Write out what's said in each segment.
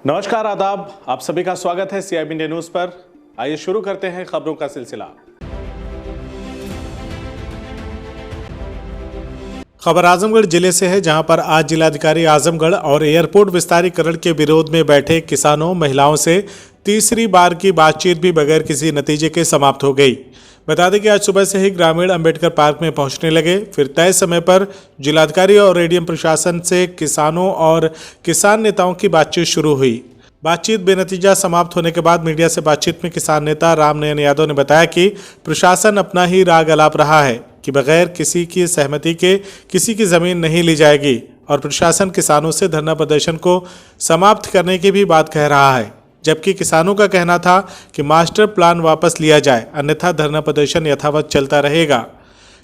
नमस्कार, आदाब। आप सभी का स्वागत है CIB इंडिया न्यूज पर। आइए शुरू करते हैं खबरों का सिलसिला। खबर आजमगढ़ जिले से है, जहां पर आज जिलाधिकारी आजमगढ़ और एयरपोर्ट विस्तारीकरण के विरोध में बैठे किसानों महिलाओं से तीसरी बार की बातचीत भी बगैर किसी नतीजे के समाप्त हो गई। बता दें कि आज सुबह से ही ग्रामीण अंबेडकर पार्क में पहुंचने लगे। फिर तय समय पर जिलाधिकारी और एडीएम प्रशासन से किसानों और किसान नेताओं की बातचीत शुरू हुई। बातचीत बेनतीजा समाप्त होने के बाद मीडिया से बातचीत में किसान नेता रामनयन यादव ने बताया कि प्रशासन अपना ही राग अलाप रहा है कि बगैर किसी की सहमति के किसी की जमीन नहीं ली जाएगी और प्रशासन किसानों से धरना प्रदर्शन को समाप्त करने की भी बात कह रहा है, जबकि किसानों का कहना था कि मास्टर प्लान वापस लिया जाए, अन्यथा धरना प्रदर्शन यथावत चलता रहेगा।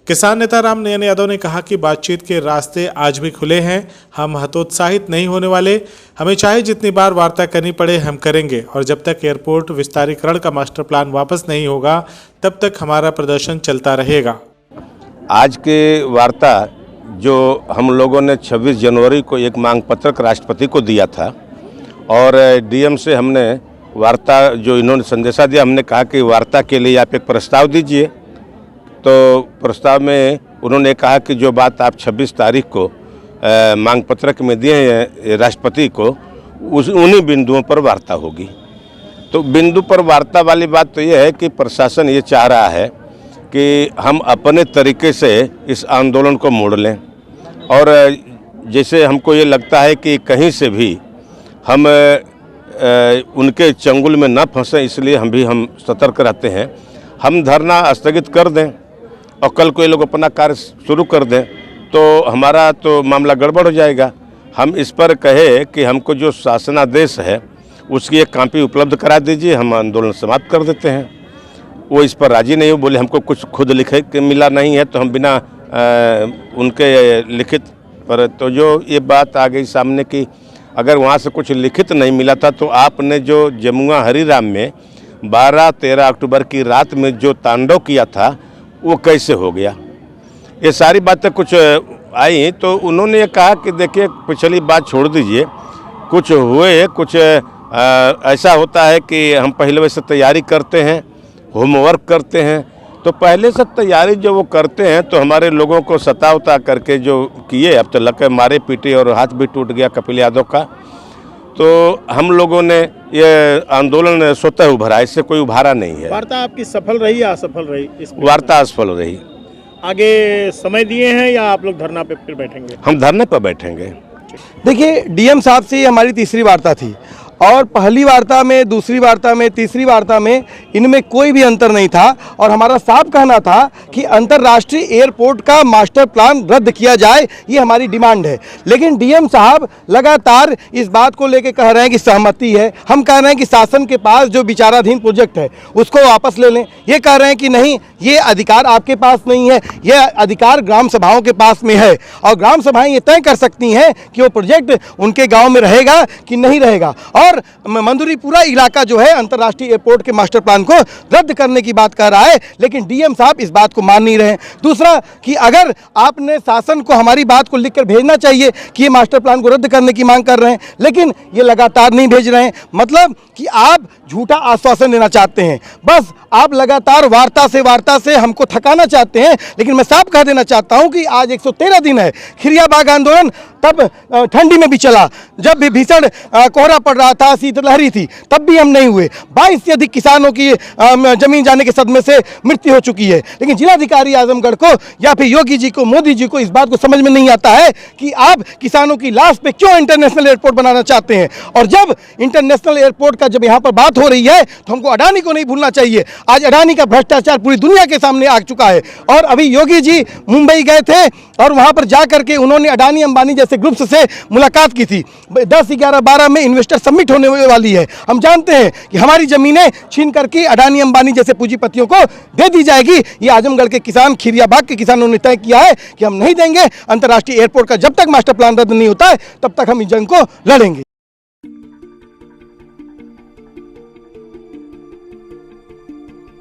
किसान नेता रामनयन यादव ने कहा कि बातचीत के रास्ते आज भी खुले हैं, हम हतोत्साहित नहीं होने वाले, हमें चाहे जितनी बार वार्ता करनी पड़े हम करेंगे और जब तक एयरपोर्ट विस्तारीकरण का मास्टर प्लान वापस नहीं होगा तब तक हमारा प्रदर्शन चलता रहेगा। आज के वार्ता जो हम लोगों ने 26 जनवरी को एक मांग पत्र राष्ट्रपति को दिया था और डीएम से हमने वार्ता जो इन्होंने संदेशा दिया, हमने कहा कि वार्ता के लिए आप एक प्रस्ताव दीजिए। तो प्रस्ताव में उन्होंने कहा कि जो बात आप 26 तारीख को मांग पत्रक में दिए हैं राष्ट्रपति को, उन्हीं बिंदुओं पर वार्ता होगी। तो बिंदु पर वार्ता वाली बात तो ये है कि प्रशासन ये चाह रहा है कि हम अपने तरीके से इस आंदोलन को मोड़ लें और जैसे हमको ये लगता है कि कहीं से भी हम उनके चंगुल में न फंसे, इसलिए हम सतर्क रहते हैं। हम धरना स्थगित कर दें और कल को ये लोग अपना कार्य शुरू कर दें तो हमारा तो मामला गड़बड़ हो जाएगा। हम इस पर कहे कि हमको जो शासनादेश है उसकी एक कॉपी उपलब्ध करा दीजिए, हम आंदोलन समाप्त कर देते हैं। वो इस पर राजी नहीं हो, बोले हमको कुछ खुद लिखे के मिला नहीं है तो हम बिना उनके लिखित पर, तो जो ये बात आ गई सामने की अगर वहाँ से कुछ लिखित नहीं मिला था तो आपने जो जमुआ हरिराम में 12-13 अक्टूबर की रात में जो तांडव किया था वो कैसे हो गया, ये सारी बातें कुछ आई। तो उन्होंने ये कहा कि देखिए पिछली बात छोड़ दीजिए, कुछ हुए कुछ ऐसा होता है कि हम पहले वैसे तैयारी करते हैं, होमवर्क करते हैं, तो पहले से तैयारी जो वो करते हैं तो हमारे लोगों को सता उता करके जो किए, अब तो लगे मारे पीटे और हाथ भी टूट गया कपिल यादव का। तो हम लोगों ने ये आंदोलन स्वतः उभरा, इससे कोई उभारा नहीं है। वार्ता आपकी सफल रही या असफल रही? वार्ता असफल रही। आगे समय दिए हैं या आप लोग धरना पे फिर बैठेंगे? हम धरने पर बैठेंगे। देखिए, डीएम साहब से ये हमारी तीसरी वार्ता थी और पहली वार्ता में, दूसरी वार्ता में, तीसरी वार्ता में इनमें कोई भी अंतर नहीं था और हमारा साफ कहना था कि अंतर्राष्ट्रीय एयरपोर्ट का मास्टर प्लान रद्द किया जाए, ये हमारी डिमांड है। लेकिन डीएम साहब लगातार इस बात को लेकर कह रहे हैं कि सहमति है, हम कह रहे हैं कि शासन के पास जो विचाराधीन प्रोजेक्ट है उसको वापस ले लें। ये कह रहे हैं कि नहीं, ये अधिकार आपके पास नहीं है, ये अधिकार ग्राम सभाओं के पास में है और ग्राम सभाएँ ये तय कर सकती हैं कि वो प्रोजेक्ट उनके गाँव में रहेगा कि नहीं रहेगा। और मंदुरी पूरा इलाका जो है अंतर्राष्ट्रीय एयरपोर्ट के मास्टर प्लान को रद्द करने की बात कर रहा है, लेकिन डीएम साहब इस बात को मान नहीं रहे हैं। दूसरा कि अगर आपने शासन को हमारी बात को लिखकर भेजना चाहिए कि ये मास्टर प्लान को रद्द करने की मांग कर रहे हैं, लेकिन ये लगातार नहीं भेज रहे हैं। मतलब कि आप झूठा आश्वासन देना चाहते हैं, बस आप लगातार वार्ता से हमको थकाना चाहते हैं। लेकिन मैं साफ कह देना चाहता हूं कि आज 113 दिन है, खिरियाबाग आंदोलन तब ठंडी में भी चला, जब भी भीषण कोहरा पड़ रहा था, शीतलहरी थी, तब भी हम नहीं हुए। 22 से अधिक किसानों की जमीन जाने के सदमे से मृत्यु हो चुकी है। लेकिन जिलाधिकारी आजमगढ़ को या फिर योगी जी को, मोदी जी को इस बात को समझ में नहीं आता है कि आप किसानों की लाश पे क्यों इंटरनेशनल एयरपोर्ट बनाना चाहते हैं। और जब इंटरनेशनल एयरपोर्ट का जब यहाँ पर बात हो रही है तो हमको अडानी को नहीं भूलना चाहिए। आज अडानी का भ्रष्टाचार पूरी दुनिया के सामने आ चुका है और अभी योगी जी मुंबई गए थे और वहाँ पर जा करके उन्होंने अडानी अंबानी जैसे ग्रुप्स से मुलाकात की थी। 10, 11, 12 में इन्वेस्टर समिट होने वाली है। हम जानते हैं कि हमारी जमीनें छीन करके अडानी अंबानी जैसे पूंजीपतियों को दे दी जाएगी। ये आजमगढ़ के किसान, खिरियाबाग के किसानों ने तय किया है कि हम नहीं देंगे। अंतर्राष्ट्रीय एयरपोर्ट का जब तक मास्टर प्लान रद्द नहीं होता है तब तक हम इस जंग को लड़ेंगे।